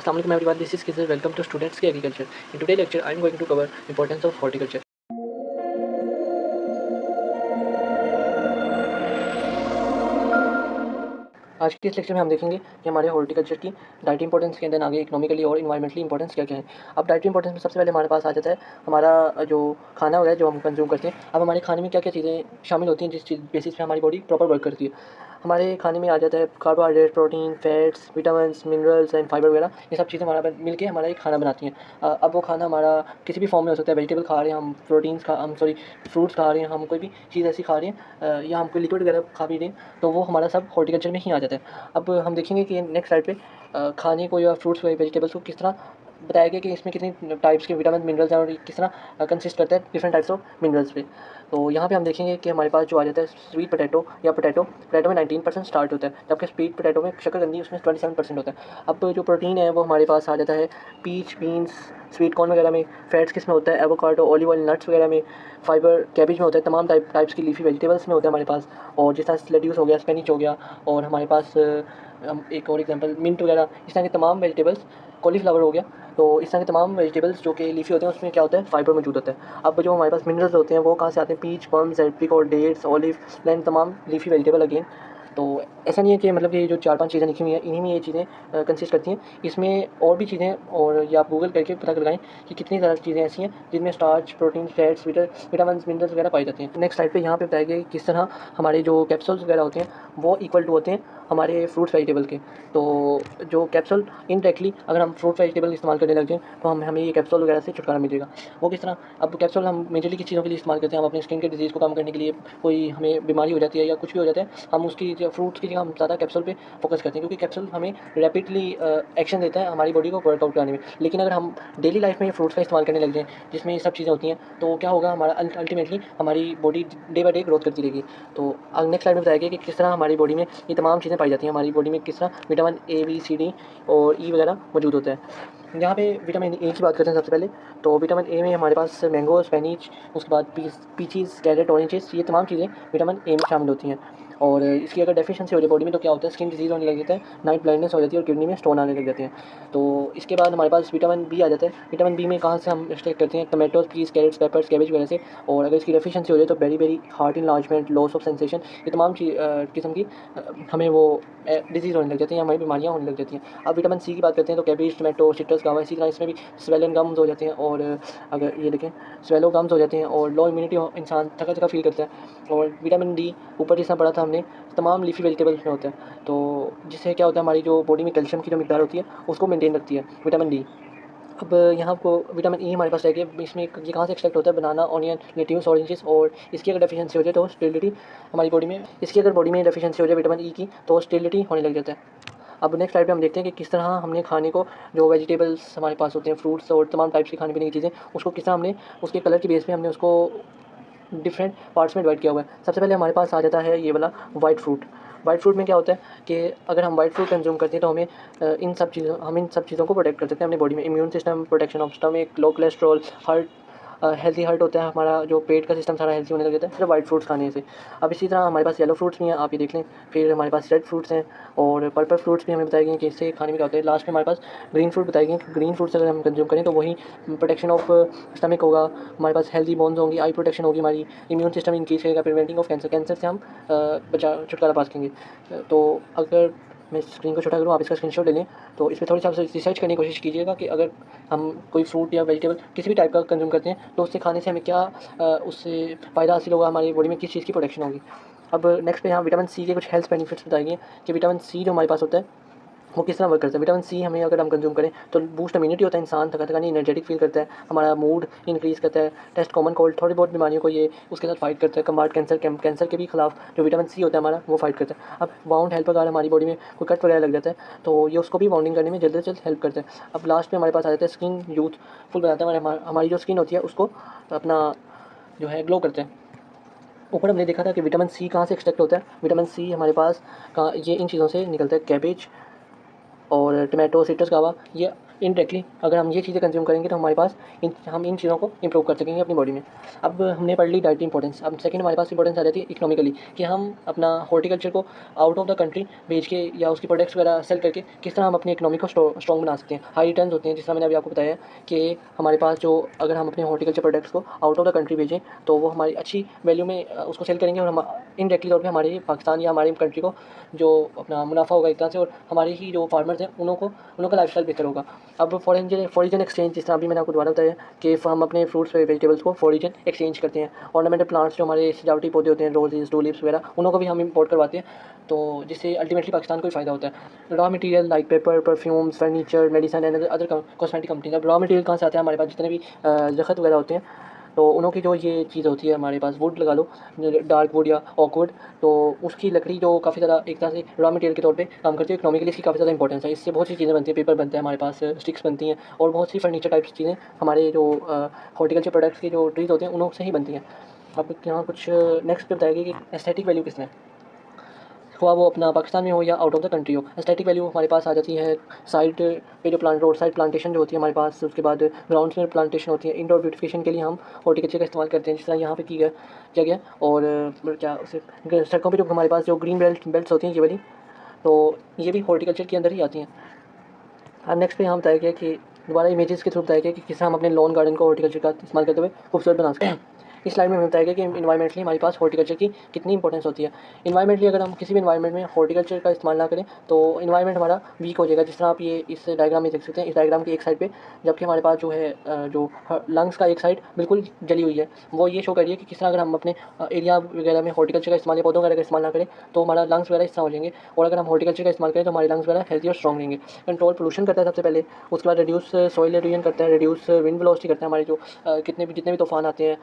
Assalamualaikum everyone, this is Kizir. Welcome to Students Ki Agriculture. In today's lecture, I am going to cover importance of horticulture. आज के इस lecture में हम देखेंगे कि हमारे हॉर्टिकल्चर की डाइटरी इंपॉर्टेंस के अंदर आगे इकोनॉमिकली और इन्वायरमेंटली इंपॉर्टेंस क्या क्या है। अब डाइटरी इंपॉर्टेंस में सबसे पहले हमारे पास आ जाता है हमारा जो खाना वगैरह जो हम कंज्यूम करते हैं। अब हमारे खाने में क्या क्या चीज़ें शामिल होती हैं जिस चीज़ बेसिस पे हमारी बॉडी प्रॉपर वर्क करती है। हमारे खाने में आ जाता है carbohydrate, protein, fats, vitamins, minerals and fibre वगैरह। ये सब चीज़ें हमारा मिल के हमारा एक खाना बनाती हैं। अब वो खाना हमारा किसी भी फॉर्म में हो सकता है। वेजिटेबल खा रहे हैं हम, प्रोटीन्स खा हम सॉरी फ्रूट्स खा रहे हैं हम, कोई भी चीज़ ऐसी खा रहे हैं या हम कोई लिक्विड वगैरह खा भी रहे हैं, तो वो हमारा सब हॉर्टिकल्चर में ही आ जाता है। अब हम देखेंगे कि नेक्स्ट स्लाइड पे खाने को या फ्रूट्स या वेजिटेबल्स को किस तरह बताया गया कि इसमें कितनी टाइप्स के विटामिन मिनरल्स हैं और ये किस तरह कंसिस्ट करता है डिफरेंट टाइप्स ऑफ मिनरल्स पे। तो यहाँ पे हम देखेंगे कि हमारे पास जो आ जाता है स्वीट पोटैटो या पोटैटो में 19% स्टार्ट होता है, जबकि स्वीट पोटैटो में शकरकंदी उसमें 27% होता है। अब जो प्रोटीन है वो हमारे पास आ जाता है पीच, बीन्स, स्वीट कॉर्न वगैरह में। फैट्स किस में होता है? एवोकाडो, ऑलिव ऑयल, नट्स वगैरह में। फाइबर कैबेज में होता है, तमाम टाइप्स की लीफी वेजिटेबल्स में होता है हमारे पास। और जिस तरह लेट्यूस हो गया, स्पेनिच हो गया, और हमारे पास एक और एग्जांपल मिंट वगैरह, इस तरह के तमाम वेजिटेबल्स, कॉलीफ्लावर हो गया। तो इस तरह के तमाम वेजिटेबल्स जो कि लीफी होते हैं उसमें क्या होता है? फाइबर मौजूद होता है। अब जो हमारे पास मिनरल्स होते हैं वो कहाँ से आते हैं? Peach, plums, apricot, dates, olive, लैंड, तमाम लीफी वेजिटेबल अगेन। तो ऐसा नहीं है कि मतलब कि जो 4-5 चीज़ें लिखी हुई हैं इन्हीं में ये चीज़ें कंसिस्ट करती हैं। इसमें और भी चीज़ें, और या आप गूगल करके पता लगाएं कि कितनी ज़्यादा चीज़ें ऐसी हैं जिनमें starch, protein, fats, vitamin, minerals वगैरह पाई जाती हैं। नेक्स्ट स्लाइड पे यहाँ पे बताया गया कि किस तरह हमारे जो कैप्सूल्स वगैरह होते हैं वो इक्वल टू होते हैं हमारे फ्रूट्स वेजिटेबल के। तो जो कैप्सूल इनडायरेक्टली अगर हम फ्रूट वेजिटेबल इस्तेमाल करने लग जाएँ तो हमें ये कैप्सूल वगैरह से छुटकारा मिलेगा। वो किस तरह? अब कैप्सूल हम मेजरली किस चीज़ों के लिए इस्तेमाल करते हैं? हम अपनी स्किन के डिजीज़ को कम करने के लिए, कोई हमें बीमारी हो जाती है या कुछ भी हो जाता है, हम उसकी जो फ्रूट्स की जगह हम ज़्यादा कैप्सूल पे फोकस करते हैं, क्योंकि कैप्सूल हमें रैपिडली एक्शन देता है हमारी बॉडी को वर्कआउट कराने में। लेकिन अगर हम डेली लाइफ में ये फ्रूट्स का इस्तेमाल करने लग जाएँ जिसमें ये सब चीज़ें होती हैं, तो क्या होगा? हमारा अल्टीमेटली हमारी body day by day growth करती रहेगी। तो नेक्स्ट स्लाइड में बताया गया कि किस तरह हमारी बॉडी में ये तमाम चीज़ें पाई जाती हैं। हमारी बॉडी में किस तरह vitamin A, B, C, D और ई वगैरह मौजूद होता है। यहाँ पे विटामिन ए की बात करते हैं सबसे पहले। तो विटामिन ए में हमारे पास मैंगो, स्पेनिच, उसके बाद पीचीज़, कैरेट, ऑरेंजेस, ये तमाम चीज़ें विटामिन ए में शामिल होती हैं। और इसकी अगर डेफिशिएंसी हो जाए बॉडी में तो क्या होता है? स्किन डिजीज़ होने लग जाता है, नाइट ब्लाइंडनेस हो जाती है और किडनी में स्टोन आने लग जाते हैं। तो इसके बाद हमारे पास विटामिन बी आ जाता है। विटामिन बी में कहाँ से हम एक्सट्रैक्ट करते हैं? Tomatoes, peas, carrots, peppers, cabbage वगैरह से। और अगर इसकी डेफिशिएंसी हो जाए तो बेरी heart enlargement, loss of sensation, ये तमाम किस्म की हमें वो डिजीज़ होने लग जाती हैं, हमारी बीमारियाँ होने लग जाती हैं। अब विटामिन सी की बात करते हैं तो कैबेज, टमाटो, सिट्रस, गावा, इसी तरह इसमें भी स्वेलन गम्स हो जाते हैं। और अगर ये देखें, स्वेलो गम्स हो जाते हैं और लो इम्यूनिटी इंसान थका फील करता है। और विटामिन डी ऊपर जिस तरह पढ़ा था हमने, तमाम लीफी वेजिटेबल्स में होता है। तो जिससे क्या होता है? हमारी जो बॉडी में कैल्शियम की जो मिकदार होती है उसको मेंटेन रखती है विटामिन डी। अब यहाँ आपको विटामिन ई हमारे पास रह गया। इसमें ये कहाँ से एक्सट्रैक्ट होता है? बनाना, ऑनियन, लेट्यूस, ऑरेंजेस। और इसकी अगर डेफिशिएंसी हो जाए तो स्टेरिलिटी हमारी बॉडी में, इसकी अगर बॉडी में डेफिशिएंसी हो जाए विटामिन ई की तो स्टेरिलिटी होने लग जाता है। अब नेक्स्ट स्लाइड पे हम देखते हैं कि किस तरह हमने खाने को, जो वेजिटेबल्स हमारे पास होते हैं, फ्रूट्स और तमाम टाइप्स की खाने पीने की चीज़ें, उसको किस तरह हमने उसके कलर की बेस पे हमने उसको डिफरेंट पार्ट्स में डिवाइड किया हुआ है। सबसे पहले हमारे पास आ जाता है ये वाला वाइट फ्रूट। वाइट फ्रूट में क्या होता है कि अगर हम वाइट फ्रूट कंज्यूम करते हैं तो हमें इन सब चीज़ों को प्रोटेक्ट कर सकते हैं अपनी बॉडी में। Immune system, protection of stomach, low cholesterol, heart, healthy heart होता है हमारा, जो पेट का सिस्टम सारा हेल्थी होने लग जाता है सिर्फ वाइट फ्रूट्स खाने से। अब इसी तरह हमारे पास येलो फ्रूट्स भी हैं, आप ये देख लें। फिर हमारे पास रेड फ्रूट्स हैं और पर्पल फ्रूट्स भी हमें बताए गए हैं कि इससे खाने में क्या होता है। लास्ट में हमारे पास ग्रीन फ्रूट बताए गए हैं कि ग्रीन फ्रूट्स अगर हम कंज्यूम करें तो वही प्रोटेक्शन ऑफ स्टमक होगा, हमारे पास हेल्थी बोन्स होंगी, आई प्रोटेक्शन होगी, हमारी इम्यून सिस्टम इंक्रीज करेगा, प्रिवेंटिंग ऑफ कैंसर से हम छुटकारा पा सकेंगे। तो अगर मैं स्क्रीन को छोटा करूँ, आप इसका स्क्रीनशॉट ले लें। तो इस पर थोड़ी सी आप रिसर्च करने की कोशिश कीजिएगा कि अगर हम कोई फ्रूट या वेजिटेबल किसी भी टाइप का कंज्यूम करते हैं तो उससे खाने से हमें क्या उससे फ़ायदा हासिल होगा, हमारी बॉडी में किस चीज़ की प्रोटेक्शन होगी। अब नेक्स्ट पे यहाँ विटामिन सी के कुछ हेल्थ बेनिफिट्स बताएंगे कि विटामिन सी जो हमारे पास होता है वो किस तरह वर्क करता है। विटामिन सी हमें अगर हम कंज्यूम करें तो बूस्ट इम्यूनिटी होता है, इंसान थका नहीं, एनर्जेटिक फील करता है, हमारा मूड इंक्रीज़ करता है, टेस्ट कॉमन कोल्ड, थोड़ी बहुत बीमारियों को ये उसके साथ फाइट करता है। कम्बार्ट कैंसर के भी खिलाफ जो विटामिन सी होता है हमारा वो फाइट करता है। अब वाउंड हेल्प अगर हमारी बॉडी में कोई कट वगैरह लग जाता है तो ये उसको भी वाउंडिंग करने में जल्द से जल्द हेल्प करता है। अब लास्ट में हमारे पास आ जाता है स्किन यूथफुल बनाता है, हमारी जो स्किन होती है उसको अपना जो है ग्लो करते हैं। ऊपर हमने देखा था कि विटामिन सी कहाँ से एक्सट्रैक्ट होता है। विटामिन सी हमारे पास ये इन चीज़ों से निकलता है, कैबेज, और टमाटो, सिट्रस, गावा, ये इनडायरेक्टली अगर हम ये चीज़ें कंज्यूम करेंगे तो हमारे पास हम इन चीज़ों को इंप्रूव कर सकेंगे अपनी बॉडी में। अब हमने पढ़ ली डाइट इंपॉर्टेंस। अब सेकंड हमारे पास इंपॉर्टेंस आ जाती है इकोनॉमिकली, कि हम अपना हॉर्टिकल्चर को आउट ऑफ द कंट्री भेज के या उसकी प्रोडक्ट्स वगैरह सेल करके किस तरह हम अपनी इकोनॉमी को स्ट्रॉन्ग बना सकते हैं। हाई रिटर्न्स होते हैं, जिस तरह मैंने अभी आपको बताया कि हमारे पास जो अगर हम अपने हॉर्टिकल्चर प्रोडक्ट्स को आउट ऑफ द कंट्री भेजें तो वो हमारी अच्छी वैल्यू में उसको सेल करेंगे और हम इनडायरेक्टली तौर पे हमारे पाकिस्तान या हमारी कंट्री को जो अपना मुनाफा होगा एक तरह से, और हमारे ही जो फार्मर्स हैं उन लोगों का लाइफस्टाइल बेहतर होगा। अब फॉरेन एक्सचेंज, जिस तरह अभी मैंने आपको दोबारा बताया कि हम अपने फ्रूट्स वेजिटेबल्स को फॉरेन एक्सचेंज करते हैं। ऑर्नामेंटल प्लांट्स जो हमारे सजावटी पौधे होते हैं, रोजेस, टूलिप्स वगैरह, उनको भी हम इंपोर्ट करवाते हैं, तो जिससे अल्टीमेटली पाकिस्तान को ही फ़ायदा होता है। Raw material like paper, perfumes, furniture, medicine and other cosmetic companies. अब रॉ मटेरियल कहाँ से आता है? हमारे पास जितने भी दरख्त वगैरह होते हैं तो उनों की जो ये चीज़ होती है, हमारे पास वुड लगा लो, डार्क वुड या ऑक वुड, तो उसकी लकड़ी जो काफ़ी ज़्यादा एक तरह से रॉ मटेरियल के तौर पे काम करती है। इकोनॉमिकली इसकी काफ़ी ज़्यादा इंपॉर्टेंस है। इससे बहुत सी चीज़ें बनती हैं, पेपर बनता है हमारे पास, स्टिक्स बनती हैं और बहुत सी फर्नीचर टाइप्स चीज़ें हमारे जो हॉर्टिकल्चर प्रोडक्ट्स के जो ट्रीज़ होते हैं उनों से ही बनती हैं। अब यहाँ कुछ नेक्स्ट पे बताएगी कि एस्थेटिक वैल्यू किसने, हुआ वो अपना पाकिस्तान में हो या आउट ऑफ द कंट्री हो। एस्थेटिक वैल्यू हमारे पास आ जाती है साइड पे जो रोड साइड प्लांटेशन जो होती है हमारे पास, उसके बाद ग्राउंड्स में प्लांटेशन होती है। इंडोर ब्यूटिफिकेशन के लिए हम हॉर्टिकल्चर का इस्तेमाल करते हैं, जिस तरह यहाँ पे किया गया। और क्या उसे सड़कों पे जो हमारे पास जो ग्रीन बेल्ट्स होती हैं ये वाली, तो ये भी हॉर्टिकल्चर के अंदर ही आती हैं। अब नेक्स्ट पे यहाँ बताया गया कि दोबारा इमेजेस के थ्रू बताया गया कि किस तरह हम अपने लॉन गार्डन को हॉर्टिकल्चर का इस्तेमाल करते हुए खूबसूरत बना सकते हैं। इस स्लाइड में हमें बताया गया कि इन्वायरमेंटली हमारे पास हॉर्टिकल्चर की कितनी इंपॉर्टेंस होती है। इन्वायरमेंटली अगर हम किसी भी इन्वायरमेंट में हॉर्टिकल्चर का इस्तेमाल ना करें तो इन्वायरमेंट हमारा वीक हो जाएगा। जिस तरह आप ये इस डायग्राम में देख सकते हैं, इस डायग्राम की एक साइड पे जबकि हमारे पास जो है जो लंग्स का एक साइड बिल्कुल जली हुई है, वो ये शो कर रही है कि किस तरह अगर हम अपने एरिया वगैरह में हॉर्टिकल्चर का इस्तेमाल या पौधों वगैरह का इस्तेमाल ना करें तो हमारा लंग्स वगैरह इस तरह हो जाएंगे, और अगर हम हॉर्टिकल्चर का इस्तेमाल करें तो हमारे लंग्स वगैरह हेल्थी और स्ट्रॉन्ग रहेंगे। कंट्रोल पोल्यूशन करता है सबसे पहले, उसके बाद रिड्यूस सॉइल एरोजन करता है, रिड्यूस विंड वेलोसिटी करता है। हमारे जो जितने भी तूफान आते हैं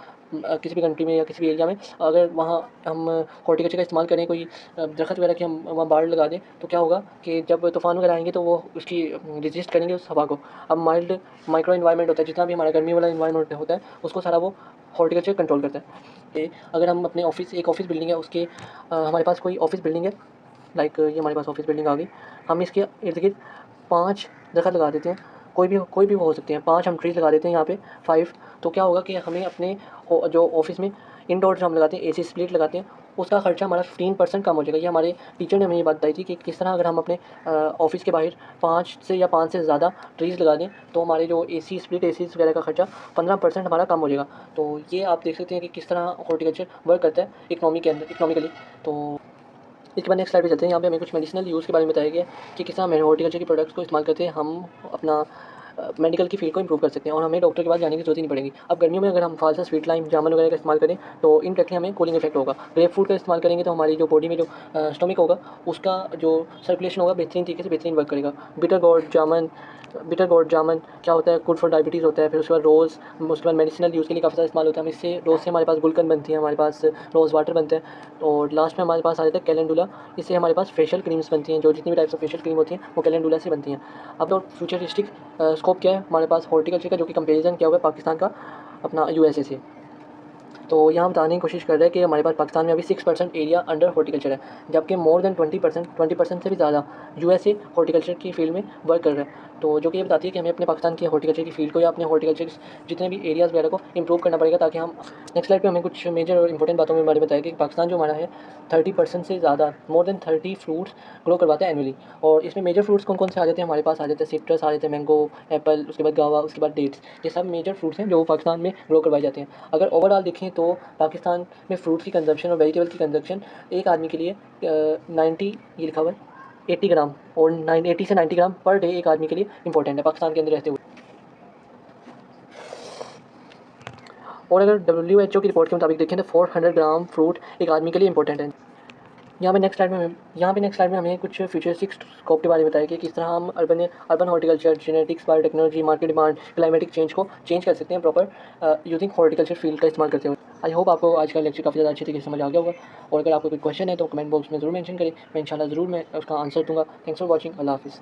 किसी भी कंट्री में या किसी भी एरिया में, अगर वहाँ हम हॉर्टिकल्चर का इस्तेमाल करें, कोई दरख्त वगैरह की हम वहाँ बाड़ लगा दें, तो क्या होगा कि जब तूफान वगैरह आएंगे तो वो उसकी रेजिस्ट करेंगे उस हवा को। अब माइल्ड माइक्रो इन्वायरमेंट होता है, जितना भी हमारा गर्मी वाला इन्वायरमेंट होता है उसको सारा वो हॉर्टिकल्चर कंट्रोल करता है। अगर हम अपने एक ऑफिस बिल्डिंग है उसके हमारे पास कोई ऑफिस बिल्डिंग है, लाइक ये हमारे पास ऑफिस बिल्डिंग आ गई, हम इसके इर्द गिर्द 5 दरख्त लगा देते हैं, कोई भी हो सकते हैं, 5 हम ट्रीज़ लगा देते हैं यहाँ पे 5, तो क्या होगा कि हमें अपने जो ऑफिस में इंडोर हम लगाते हैं, एसी स्प्लिट लगाते हैं, उसका खर्चा हमारा 15% कम हो जाएगा। ये हमारे टीचर ने हमें ये बात बताई थी कि किस तरह अगर हम अपने ऑफिस के बाहर 5 से ज़्यादा ट्रीज़ लगा दें तो हमारे जो एसी स्प्लिट एसीज वगैरह का खर्चा 15% हमारा कम हो जाएगा। तो ये आप देख सकते हैं कि किस तरह हॉर्टिकल्चर वर्क करता है इकोनॉमी के अंदर, इकोनॉमिकली। तो इसके बाद नेक्स्ट स्लाइड पे चलते हैं। यहाँ पे हमें कुछ मेडिसिनल यूज़ के बारे में बताया गया है कि किस तरह हम हॉर्टिकल्चर के प्रोडक्ट्स को इस्तेमाल करते हैं हम अपना मेडिकल की फील्ड को इंप्रूव कर सकते हैं और हमें डॉक्टर के पास जाने की जरूरत ही नहीं पड़ेगी। अब गर्मियों में अगर हम फालसा, स्वीट लाइम, जामुन वगैरह का इस्तेमाल करें तो इनडायरेक्टली हमें कूलिंग इफेक्ट होगा। ग्रेप फ्रूट का इस्तेमाल करेंगे तो हमारी जो बॉडी में जो स्टोमिक होगा उसका जो सर्कुलेशन होगा बेहतरीन तरीके से बेहतरीन वर्क करेगा। बिटर गोर्ड जामुन क्या होता है, गुड फॉर डायबिटीज़ होता है। फिर उसके बाद रोज़, उसके बाद मेडिसिनल यूज़ के लिए काफ़ी ज़्यादा इस्तेमाल होता है। हम इससे रोज़ से हमारे पास गुलकंद बनती है, हमारे पास रोज़ वाटर बनता है, और लास्ट में हमारे पास आ जाता है कैलेंडुला। इससे हमारे पास फेशियल क्रीम्स बनती हैं, जो जितनी भी टाइप्स ऑफ फेशियल क्रीम होती हैं वो कैलेंडुला से बनती हैं। अब तो फ्यूचरिस्टिक स्कोप क्या है हमारे पास हॉर्टिकल्चर का, जो कि कंपेरिजन किया हुआ है पाकिस्तान का अपना यूएसए से। तो यहाँ हम बताने की कोशिश कर रहे हैं कि हमारे पास पाकिस्तान में अभी 6% एरिया अंडर हॉर्टिकल्चर है, जबकि मोर देन 20% से भी ज़्यादा यूएसए हॉर्टिकल्चर की फील्ड में वर्क कर रहा है। तो जो कि ये बताती है कि हमें अपने पाकिस्तान की हॉर्टिकल्चर की फील्ड को या अपने हॉर्टिकल्चर जितने भी एरियाज़ वगैरह को इंप्रूव करना पड़ेगा, ताकि हम नेक्स्ट स्लाइड पे हमें कुछ मेजर और इंपॉर्टेंट बातों में बारे में बताया कि पाकिस्तान जो हमारा है 30% से ज़्यादा, मोर देन 30 फ्रूट्स ग्रो करवाता है एनुअली। और इसमें मेजर फ्रूट्स कौन कौन से आ जाते हैं हमारे पास? आ जाते हैं सिट्रस, आ जाते हैं मैंगो, एप्पल, उसके बाद गावा, उसके बाद डेट्स। ये सब मेजर फ्रूट्स हैं जो पाकिस्तान में ग्रो करवाए जाते हैं। अगर ओवरऑल देखें तो पाकिस्तान में फ्रूट्स की कंजप्शन और वेजिटेबल की कंजप्शन एक आदमी के लिए 90, ये लिखा हुआ है 80 ग्राम, और 80 से 90 ग्राम पर डे एक आदमी के लिए इंपॉर्टेंट है पाकिस्तान के अंदर रहते हुए। और अगर WHO की रिपोर्ट के मुताबिक देखें तो 400 ग्राम फ्रूट एक आदमी के लिए इंपॉर्टेंट है। यहाँ पे नेक्स्ट स्लाइड में हमें कुछ फ्यूचरिस्टिक स्कोप के बारे में बताया कि किस तरह हम urban horticulture, genetics, biotechnology, market demand, climatic change को चेंज कर सकते हैं प्रॉपर यूजिंग हॉर्टिकल्चर फील्ड का इस्तेमाल करते हुए। आई होप आपको आज का लेक्चर काफ़ी ज़्यादा अच्छी तरीके से समझ आ गया होगा, और अगर आपको कोई क्वेश्चन है तो कमेंट बॉक्स में ज़रूर मेंशन करें, मैं इंशाल्लाह ज़रूर उसका आंसर दूंगा। Thanks for watching. अल्लाह हाफिज़।